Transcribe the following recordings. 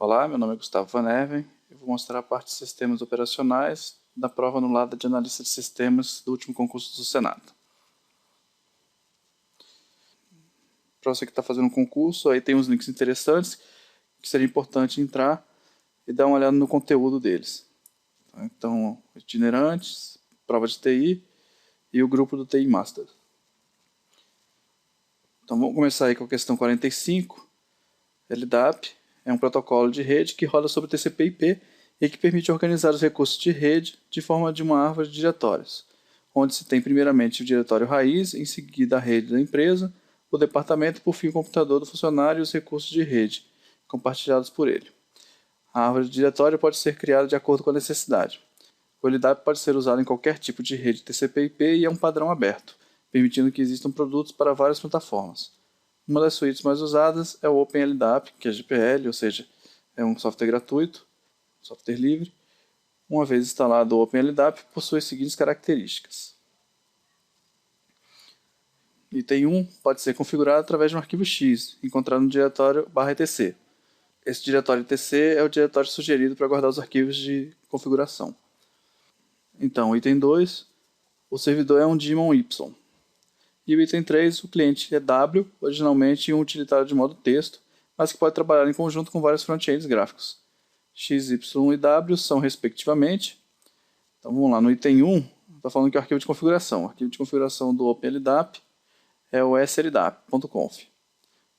Olá, meu nome é Gustavo Van Erven. Eu vou mostrar a parte de sistemas operacionais da prova anulada de analista de sistemas do último concurso do Senado. Para você que está fazendo um concurso, aí tem uns links interessantes que seria importante entrar e dar uma olhada no conteúdo deles. Então, itinerantes, prova de TI e o grupo do TI Master. Então vamos começar aí com a questão 45. LDAP é um protocolo de rede que roda sobre TCP/IP e que permite organizar os recursos de rede de forma de uma árvore de diretórios, onde se tem primeiramente o diretório raiz, em seguida a rede da empresa, o departamento e por fim o computador do funcionário e os recursos de rede, compartilhados por ele. A árvore de diretório pode ser criada de acordo com a necessidade. O LDAP pode ser usado em qualquer tipo de rede TCP/IP e é um padrão aberto, permitindo que existam produtos para várias plataformas. Uma das suítes mais usadas é o OpenLDAP, que é GPL, ou seja, é um software gratuito, software livre. Uma vez instalado o OpenLDAP, possui as seguintes características. Item 1 pode ser configurado através de um arquivo X, encontrado no diretório /etc. Esse diretório etc é o diretório sugerido para guardar os arquivos de configuração. Então, item 2, o servidor é um daemon Y. E o item 3, o cliente é W, originalmente um utilitário de modo texto, mas que pode trabalhar em conjunto com vários front-ends gráficos. X, Y e W são respectivamente. Então vamos lá, no item 1, está falando que é o arquivo de configuração. O arquivo de configuração do OpenLDAP é o slDAP.conf.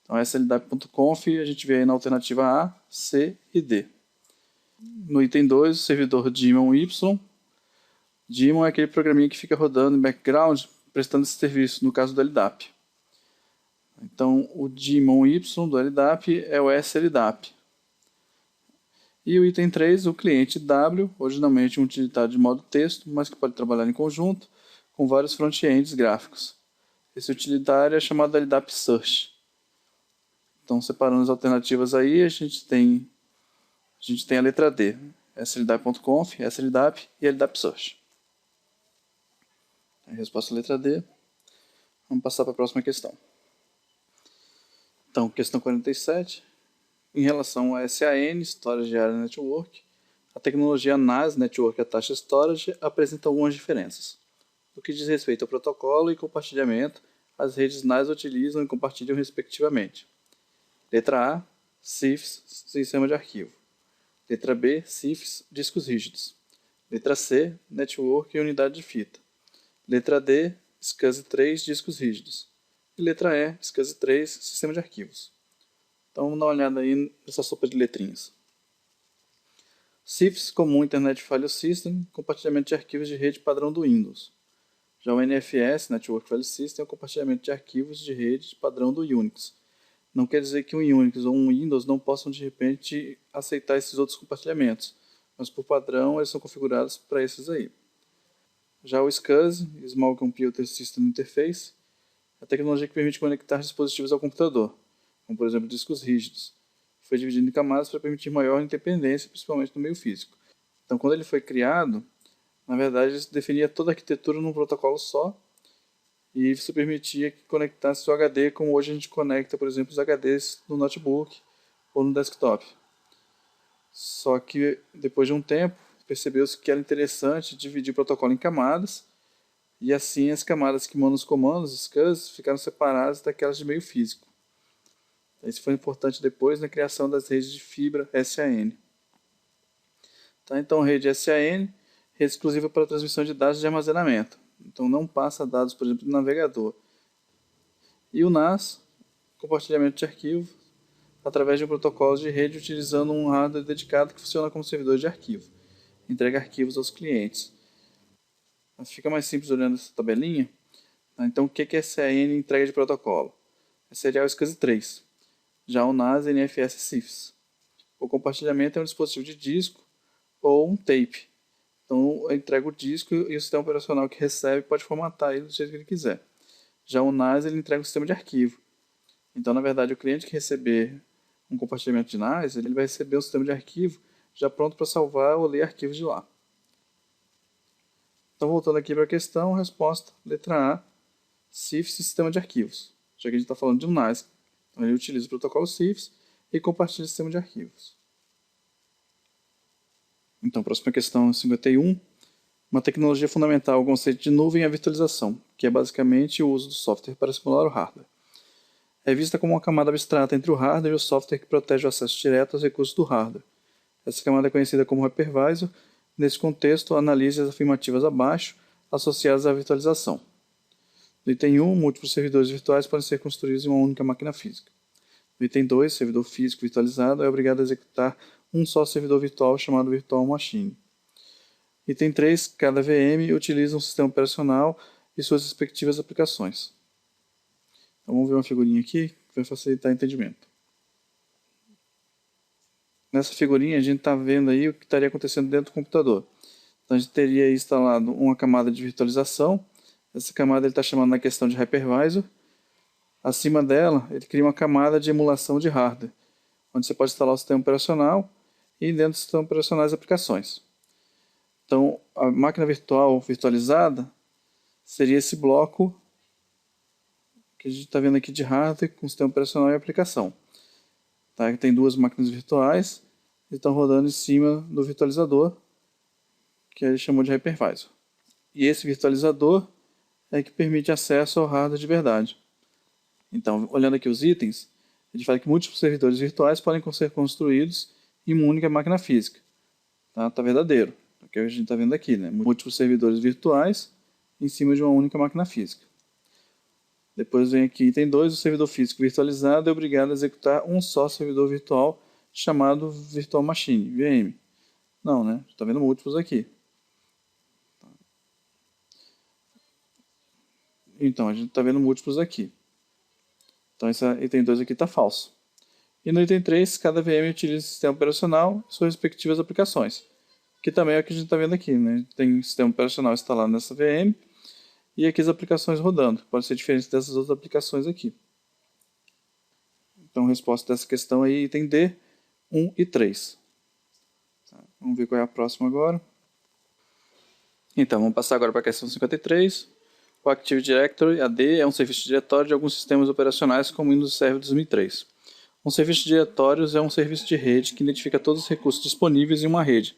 Então slDAP.conf a gente vê aí na alternativa A, C e D. No item 2, o servidor daemon Y. Daemon é aquele programinha que fica rodando em background prestando esse serviço, no caso do LDAP. Então, o daemon Y do LDAP é o slDAP. E o item 3, o cliente W, originalmente um utilitário de modo texto, mas que pode trabalhar em conjunto com vários front-ends gráficos. Esse utilitário é chamado LDAP Search. Então, separando as alternativas aí, a gente tem a letra D, slDAP.conf, slDAP e LDAP Search. A resposta é a letra D. Vamos passar para a próxima questão. Então, questão 47. Em relação a SAN, Storage Area Network, a tecnologia NAS, Network Attached Storage, apresenta algumas diferenças. No que diz respeito ao protocolo e compartilhamento, as redes NAS utilizam e compartilham respectivamente. Letra A, CIFS, sistema de arquivo. Letra B, CIFS, discos rígidos. Letra C, Network e unidade de fita. Letra D, SCSI3, discos rígidos. E letra E, SCSI3, sistema de arquivos. Então vamos dar uma olhada aí nessa sopa de letrinhas. CIFS, comum Internet File System, compartilhamento de arquivos de rede padrão do Windows. Já o NFS, Network File System, é o compartilhamento de arquivos de rede padrão do Unix. Não quer dizer que um Unix ou um Windows não possam de repente aceitar esses outros compartilhamentos, mas por padrão eles são configurados para esses aí. Já o SCSI, Small Computer System Interface, é a tecnologia que permite conectar dispositivos ao computador, como por exemplo discos rígidos. Foi dividido em camadas para permitir maior independência, principalmente no meio físico. Então, quando ele foi criado, na verdade, ele definia toda a arquitetura num protocolo só, e isso permitia que conectasse o HD, como hoje a gente conecta, por exemplo, os HDs no notebook ou no desktop. Só que, depois de um tempo, percebeu-se que era interessante dividir o protocolo em camadas, e assim as camadas que mandam os comandos, os SCSI, ficaram separadas daquelas de meio físico. Isso foi importante depois na criação das redes de fibra SAN. Tá, então, rede SAN, rede exclusiva para transmissão de dados de armazenamento. Então, não passa dados, por exemplo, do navegador. E o NAS, compartilhamento de arquivo, através de um protocolo de rede utilizando um hardware dedicado que funciona como servidor de arquivo. Entrega arquivos aos clientes. Mas fica mais simples olhando essa tabelinha. Então, o que é SAN entrega de protocolo? É serial SCSI3. Já o NAS NFS CIFS. O compartilhamento é um dispositivo de disco ou um tape. Então, eu entrego o disco e o sistema operacional que recebe pode formatar ele do jeito que ele quiser. Já o NAS ele entrega o sistema de arquivo. Então, na verdade, o cliente que receber um compartilhamento de NAS, ele vai receber um sistema de arquivo já pronto para salvar ou ler arquivos de lá. Então, voltando aqui para a questão, resposta, letra A, CIFS, sistema de arquivos. Já que a gente está falando de um NAS, então ele utiliza o protocolo CIFS e compartilha o sistema de arquivos. Então, próxima questão 51. Uma tecnologia fundamental ao conceito de nuvem é a virtualização, que é basicamente o uso do software para simular o hardware. É vista como uma camada abstrata entre o hardware e o software que protege o acesso direto aos recursos do hardware. Essa camada é conhecida como hypervisor. Nesse contexto, analise as afirmativas abaixo associadas à virtualização. No item 1, múltiplos servidores virtuais podem ser construídos em uma única máquina física. No item 2, servidor físico virtualizado é obrigado a executar um só servidor virtual chamado Virtual Machine. Item 3, cada VM utiliza um sistema operacional e suas respectivas aplicações. Então vamos ver uma figurinha aqui que vai facilitar o entendimento. Nessa figurinha a gente está vendo aí o que estaria acontecendo dentro do computador. Então a gente teria instalado uma camada de virtualização. Essa camada ele está chamando na questão de hypervisor. Acima dela ele cria uma camada de emulação de hardware, onde você pode instalar o sistema operacional e dentro do sistema operacional as aplicações. Então a máquina virtual virtualizada seria esse bloco que a gente está vendo aqui de hardware com sistema operacional e aplicação. Tá? Tem duas máquinas virtuais que estão rodando em cima do virtualizador, que ele chamou de hypervisor. E esse virtualizador é que permite acesso ao hardware de verdade. Então, olhando aqui os itens, a gente fala que múltiplos servidores virtuais podem ser construídos em uma única máquina física. Tá verdadeiro. É o que a gente está vendo aqui, né? Múltiplos servidores virtuais em cima de uma única máquina física. Depois vem aqui item 2, o servidor físico virtualizado é obrigado a executar um só servidor virtual chamado Virtual Machine, VM. Não, né? Está vendo múltiplos aqui. Então, a gente está vendo múltiplos aqui. Então, esse item 2 aqui está falso. E no item 3, cada VM utiliza o sistema operacional e suas respectivas aplicações. Que também é o que a gente está vendo aqui, né? Tem sistema operacional instalado nessa VM e aqui as aplicações rodando. Pode ser diferente dessas outras aplicações aqui. Então, a resposta dessa questão aí, item D, 1 e 3. Vamos ver qual é a próxima agora. Então, vamos passar agora para a questão 53. O Active Directory, AD, é um serviço de diretório de alguns sistemas operacionais como o Windows Server 2003. Um serviço de diretórios é um serviço de rede que identifica todos os recursos disponíveis em uma rede,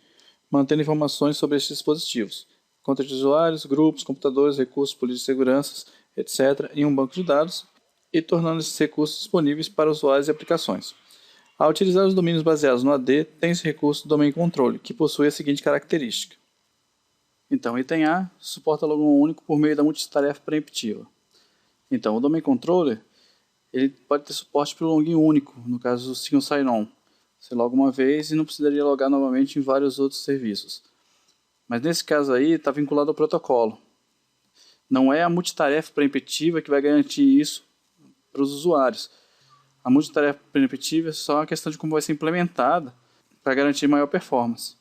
mantendo informações sobre estes dispositivos, conta de usuários, grupos, computadores, recursos, políticas de segurança, etc., em um banco de dados e tornando esses recursos disponíveis para usuários e aplicações. Ao utilizar os domínios baseados no AD, tem esse recurso do Domain Controller, que possui a seguinte característica. Então, item A suporta login único por meio da multitarefa preemptiva. Então, o Domain Controller ele pode ter suporte para o login único, no caso do Single Sign-On. Você loga uma vez e não precisaria logar novamente em vários outros serviços. Mas nesse caso aí está vinculado ao protocolo. Não é a multitarefa preemptiva que vai garantir isso para os usuários. A multitarefa preemptiva é só uma questão de como vai ser implementada para garantir maior performance.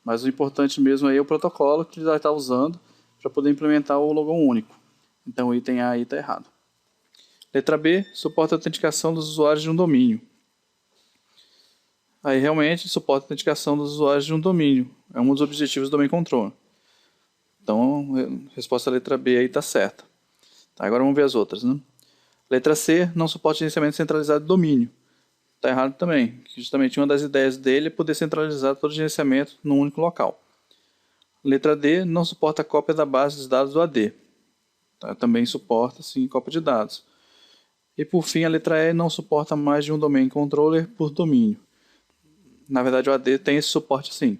Mas o importante mesmo aí é o protocolo que ele vai estar usando para poder implementar o logon único. Então o item A aí está errado. Letra B, suporta a autenticação dos usuários de um domínio. Aí realmente suporta a autenticação dos usuários de um domínio. É um dos objetivos do Domain Controller. Então a resposta da letra B aí está certa. Tá, agora vamos ver as outras, né? Letra C, não suporta gerenciamento centralizado de domínio. Está errado também. Justamente uma das ideias dele é poder centralizar todo o gerenciamento num único local. Letra D, não suporta cópia da base de dados do AD. Tá, também suporta sim cópia de dados. E por fim, a letra E não suporta mais de um Domain Controller por domínio. Na verdade, o AD tem esse suporte sim.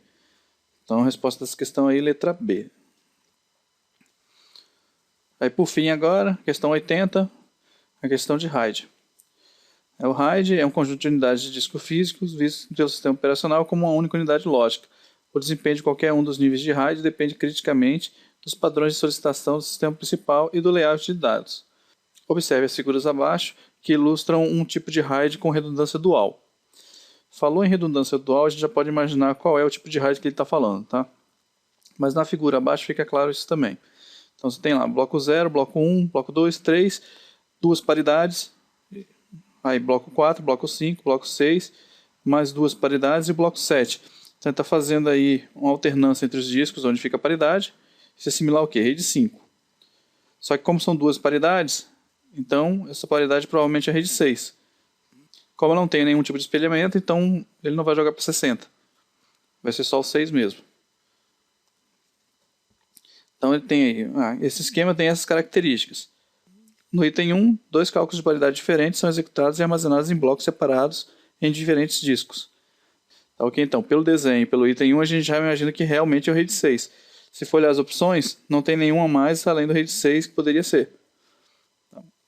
Então, a resposta dessa questão aí, letra B. Aí, por fim, agora, questão 80, a questão de RAID. O RAID é um conjunto de unidades de disco físicos vistos pelo sistema operacional como uma única unidade lógica. O desempenho de qualquer um dos níveis de RAID depende criticamente dos padrões de solicitação do sistema principal e do layout de dados. Observe as figuras abaixo, que ilustram um tipo de RAID com redundância dual. Falou em redundância dual, a gente já pode imaginar qual é o tipo de RAID que ele está falando, tá? Mas na figura abaixo fica claro isso também. Então você tem lá bloco 0, bloco 1, bloco 2, 3, duas paridades, aí bloco 4, bloco 5, bloco 6, mais duas paridades e bloco 7. Então ele está fazendo aí uma alternância entre os discos, onde fica a paridade, isso é similar ao quê? Rede 5. Só que como são duas paridades, então essa paridade provavelmente é rede 6. Como não tem nenhum tipo de espelhamento, então ele não vai jogar para 60. Vai ser só o 6 mesmo. Então ele tem aí, esse esquema tem essas características. No item 1, 2 cálculos de paridade diferentes são executados e armazenados em blocos separados em diferentes discos. Tá, ok? Então, pelo desenho, pelo item 1, a gente já imagina que realmente é o RAID 6. Se for olhar as opções, não tem nenhuma mais além do RAID 6 que poderia ser.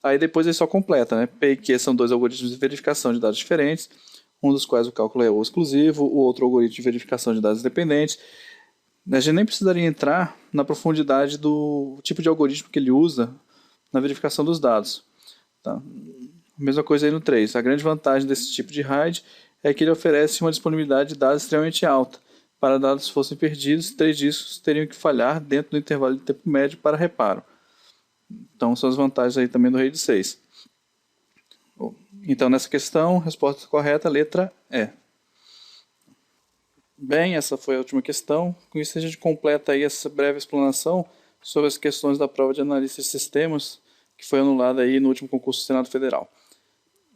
Aí depois ele só completa, né? P e Q são dois algoritmos de verificação de dados diferentes, um dos quais o cálculo é o exclusivo, o outro algoritmo de verificação de dados dependentes. A gente nem precisaria entrar na profundidade do tipo de algoritmo que ele usa na verificação dos dados. Tá? Mesma coisa aí no 3. A grande vantagem desse tipo de RAID é que ele oferece uma disponibilidade de dados extremamente alta. Para dados fossem perdidos, 3 discos teriam que falhar dentro do intervalo de tempo médio para reparo. Então são as vantagens aí também do RAID 6. Então nessa questão, resposta correta, letra E. Bem, essa foi a última questão. Com isso a gente completa aí essa breve explanação sobre as questões da prova de analista de sistemas que foi anulada aí no último concurso do Senado Federal.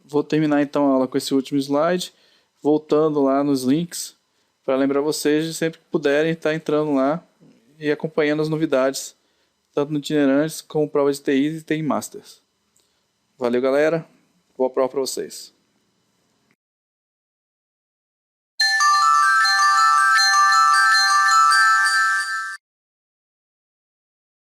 Vou terminar então a aula com esse último slide, voltando lá nos links, para lembrar vocês de sempre que puderem estar entrando lá e acompanhando as novidades, tanto no Itinerantes como prova de TI e TI Masters. Valeu, galera. Boa prova para vocês.